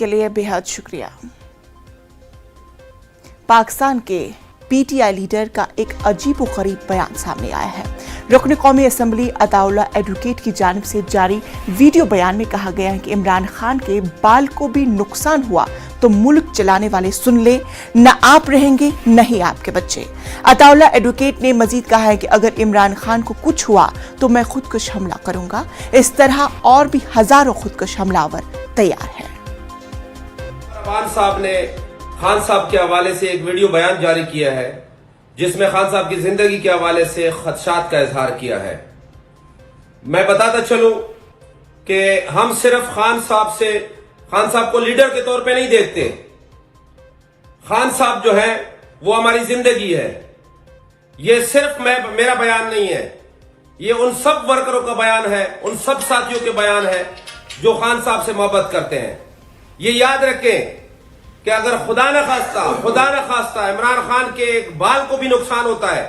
के लिए बेहद शुक्रिया। पाकिस्तान के पीटीआई लीडर का एक अजीबोगरीब बयान सामने आया है। रुकन कौमी असम्बली अताउल्लाह एडवोकेट की जानिब से जारी वीडियो बयान में कहा गया है कि इमरान खान के बाल को भी नुकसान हुआ तो मुल्क चलाने वाले सुन ले, न आप रहेंगे न ही आपके बच्चे। अताउल्लाह एडवोकेट ने मजीद कहा है कि अगर इमरान खान को कुछ हुआ तो मैं खुदकुश हमला करूंगा। इस तरह और भी हजारों खुदकुश हमलावर तैयार हैं। खान साहब के हवाले से एक वीडियो बयान जारी किया है जिसमें खान साहब की जिंदगी के हवाले से खदशात का इजहार किया है। मैं बताता चलूं कि हम सिर्फ खान साहब को लीडर के तौर पे नहीं देखते। खान साहब जो है वो हमारी जिंदगी है। ये सिर्फ मेरा बयान नहीं है, ये उन सब वर्करों का बयान है, उन सब साथियों के बयान है जो खान साहब से मोहब्बत करते हैं। ये याद रखें कि अगर खुदा न खास्ता इमरान खान के एक बाल को भी नुकसान होता है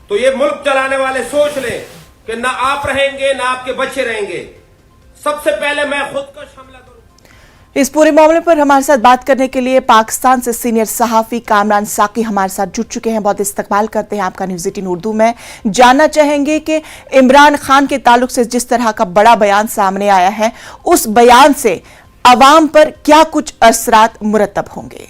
तो ये मुल्क चलाने वाले सोच लें कि ना आप रहेंगे ना आपके बच्चे रहेंगे। सबसे पहले मैं खुदकुश हमला करूं। इस पूरे मामले पर हमारे साथ बात करने के लिए पाकिस्तान से सीनियर सहाफी कामरान साकी हमारे साथ जुड़ चुके हैं। बहुत इस्तकबाल करते हैं आपका न्यूज़ 18 उर्दू में। जानना चाहेंगे कि इमरान खान के ताल्लुक से जिस तरह का बड़ा बयान सामने आया है, उस बयान से अवाम पर क्या कुछ असरात मुरतब होंगे?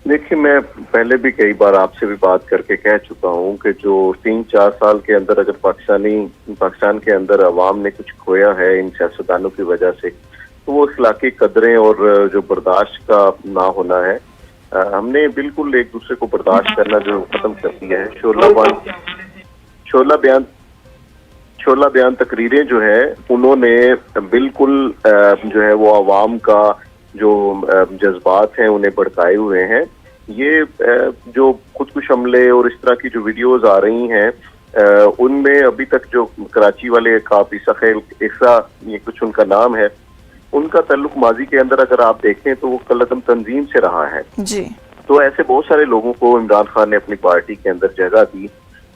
देखिए, मैं पहले भी कई बार आपसे भी बात करके कह चुका हूं कि जो 3-4 साल के अंदर अगर पाकिस्तान के अंदर अवाम ने कुछ खोया है इन सियासतदानों की वजह से, तो वो इखलाकी कदरें और जो बर्दाश्त का ना होना है। हमने बिल्कुल एक दूसरे को बर्दाश्त करना जो खत्म कर दिया है। शोला बयान तकरीरें जो है उन्होंने बिल्कुल जो है वो अवाम का जो जज्बात हैं उन्हें भड़काए हुए हैं। ये जो खुदकुश हमले और इस तरह की जो वीडियोस आ रही हैं उनमें अभी तक जो कराची वाले काफिसा ये कुछ उनका नाम है, उनका ताल्लुक माजी के अंदर अगर आप देखें तो वो कलअदम तंजीम से रहा है जी। तो ऐसे बहुत सारे लोगों को इमरान खान ने अपनी पार्टी के अंदर जगह दी।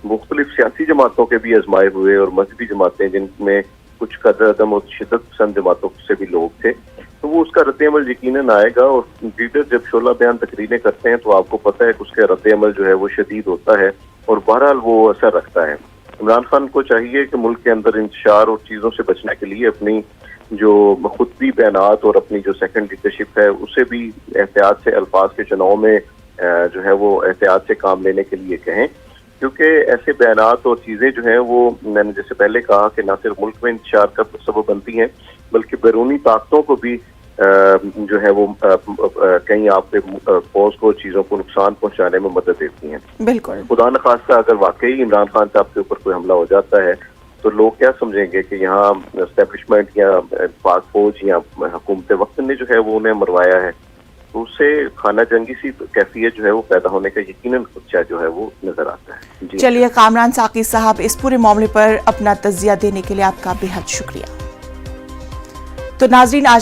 मुख्तलिफ सियासी जमातों के भी आजमाए हुए और मजहबी जमातें जिनमें कुछ कदर और शिदत पसंद जमातों से भी लोग थे, तो वो उसका रद्द-ए-अमल यकीनन आएगा। और लीडर जब शोला बयान तकरीरें करते हैं तो आपको पता है कि उसके रद्द-ए-अमल जो है वो शदीद होता है और बहरहाल वो असर रखता है। इमरान खान को चाहिए कि मुल्क के अंदर इंतशार और चीज़ों से बचने के लिए अपनी जो खुदबी बयानात और अपनी जो सेकंड लीडरशिप है उसे भी एहतियात से अल्फाज के चुनाव में जो है वो एहतियात से काम लेने के लिए कहें, क्योंकि ऐसे बयानात और चीज़ें जो हैं वो मैंने जैसे पहले कहा कि ना सिर्फ मुल्क में इंतशार का सबब बनती हैं बल्कि बैरूनी ताकतों को भी जो है वो कहीं आपके फौज को चीज़ों को नुकसान पहुंचाने में मदद देती हैं। बिल्कुल। खुदा न खास्ता अगर वाकई इमरान खान साहब के ऊपर कोई हमला हो जाता है तो लोग क्या समझेंगे कि यहाँ एस्टेब्लिशमेंट या पाक फौज या हुकूमत वक्त ने जो है वो उन्हें मरवाया है, तो उससे खाना जंगी सी कैफियत जो है वो पैदा होने का यकीनन खदशा जो है वो नजर आता है। चलिए, कामरान साकी साहब, इस पूरे मामले पर अपना तज्जिया देने के लिए आपका बेहद शुक्रिया। तो नाजरीन, आज